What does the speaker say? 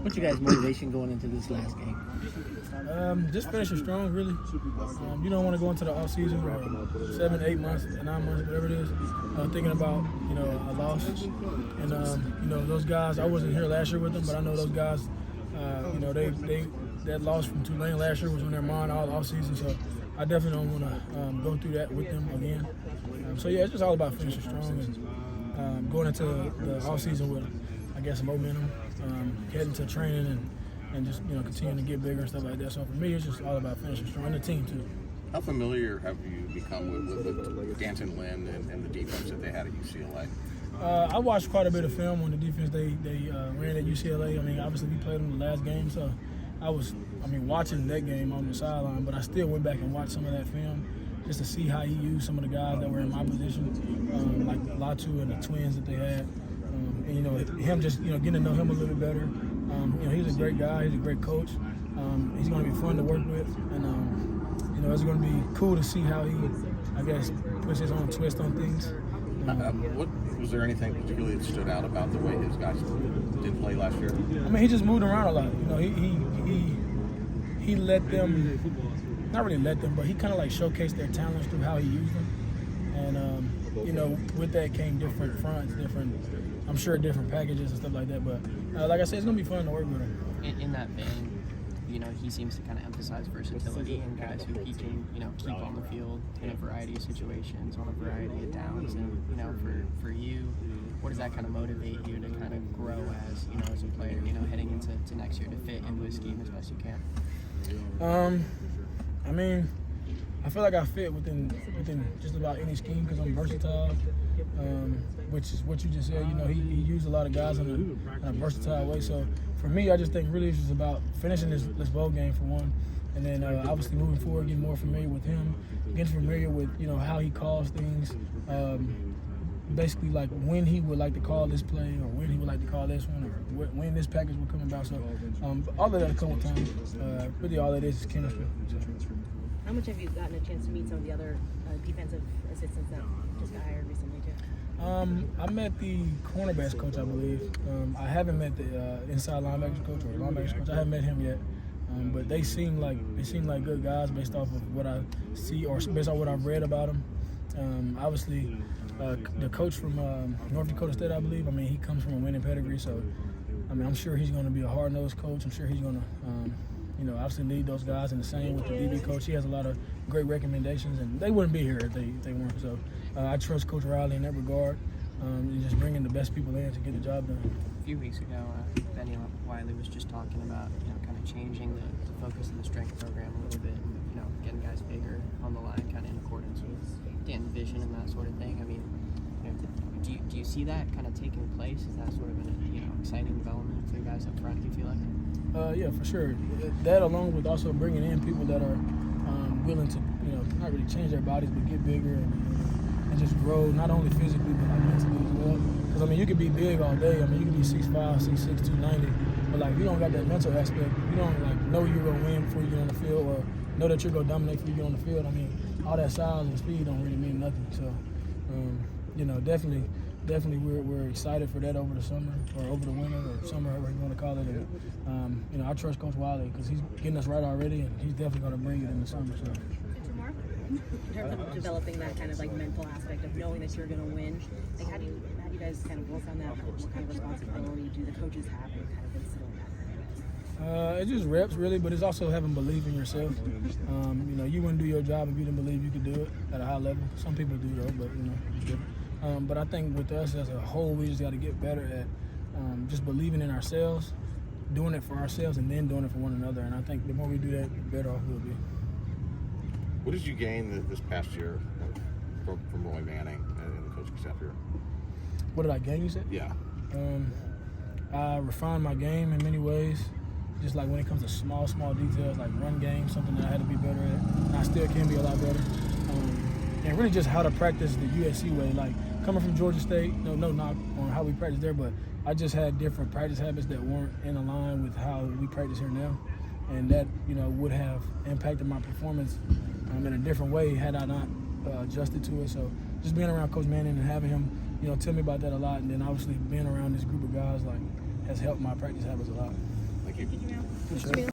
What's your guys' motivation going into this last game? Just finishing strong, really. You don't want to go into the off season or 7, 8 months, 9 months, whatever it is, thinking about a loss. And those guys. I wasn't here last year with them, but I know those guys. That loss from Tulane last year was on their mind all off season. So I definitely don't want to go through that with them again. It's just all about finishing strong and going into the off season with, I guess, momentum, heading to training and just continuing to get bigger and stuff like that. So for me, it's just all about finishing strong, and the team too. How familiar have you become with D'Anton Lynn and the defense that they had at UCLA? I watched quite a bit of film on the defense they ran at UCLA. I mean, obviously we played them the last game, so I was watching that game on the sideline, but I still went back and watched some of that film just to see how he used some of the guys that were in my position, like Latu and the twins that they had. Him just getting to know him a little bit better. He's a great guy. He's a great coach. He's going to be fun to work with, and it's going to be cool to see how he, I guess, puts his own twist on things. Was there anything particularly that stood out about the way his guys did play last year? I mean, he just moved around a lot. He let them, not really let them, but he kind of like showcased their talents through how he used them. And with that came different fronts, I'm sure different packages and stuff like that. But like I said, it's gonna be fun to work with him. In that vein, he seems to kind of emphasize versatility and guys who he can, keep on the field in a variety of situations, on a variety of downs. And, for you, what does that kind of motivate you to kind of grow as a player, heading into next year to fit into a scheme as best you can? I feel like I fit within just about any scheme because I'm versatile, which is what you just said. He used a lot of guys in a versatile way. So for me, I just think really it's just about finishing this bowl game for one, and then obviously moving forward, getting more familiar with him, getting familiar with how he calls things. Basically, like when he would like to call this play, or when he would like to call this one, or when this package would come about. So all of that come with time. Really, all it is chemistry. How much have you gotten a chance to meet some of the other defensive assistants that just got hired recently too? I met the cornerbacks coach, I believe. I haven't met the inside linebackers coach or linebackers coach. I haven't met him yet. But they seem like good guys based off of what I see or based on what I've read about them. Obviously, the coach from North Dakota State, I believe. He comes from a winning pedigree, so I'm sure he's going to be a hard-nosed coach. I'm sure he's going to obviously lead those guys, and the same with the DB coach. He has a lot of great recommendations, and they wouldn't be here if they weren't. So I trust Coach Riley in that regard, and just bringing the best people in to get the job done. A few weeks ago, Benny Wiley was just talking about, kind of changing the focus of the strength program a little bit, and, getting guys bigger on the line, kind of in accordance with Dan's vision and that sort of thing. Do you see that kind of taking place? Is that sort of an exciting development for you guys up front, do you feel like? Yeah, for sure. That along with also bringing in people that are willing to, not really change their bodies, but get bigger and just grow, not only physically, but like mentally as well. Because, you could be big all day. You could be 6'5", 6'6", 290, but, if you don't got that mental aspect, you don't, know you're going to win before you get on the field or know that you're going to dominate before you get on the field. All that size and speed don't really mean nothing. So, definitely we're excited for that over the summer or over the winter or summer, however you want to call it. And, I trust Coach Wiley because he's getting us right already, and he's definitely going to bring it in the summer. So. In terms of developing that kind of mental aspect of knowing that you're going to win, how do you guys kind of work on that? What kind of responsibility do the coaches have in kind of instilling that? It's just reps, really, but it's also having belief in yourself. You wouldn't do your job if you didn't believe you could do it at a high level. Some people do, though, but, it's different. But I think with us as a whole, we just got to get better at just believing in ourselves, doing it for ourselves, and then doing it for one another. And I think the more we do that, the better off we'll be. What did you gain this past year from Roy Manning and the coaching staff here? What did I gain, you said? Yeah. I refined my game in many ways, just like when it comes to small details, like run game, something that I had to be better at. And I still can be a lot better. And really just how to practice the USC way. Like coming from Georgia State, no knock on how we practice there, but I just had different practice habits that weren't in line with how we practice here now. And that, would have impacted my performance in a different way had I not adjusted to it. So just being around Coach Manning and having him tell me about that a lot. And then obviously being around this group of guys like has helped my practice habits a lot. Thank you. For sure.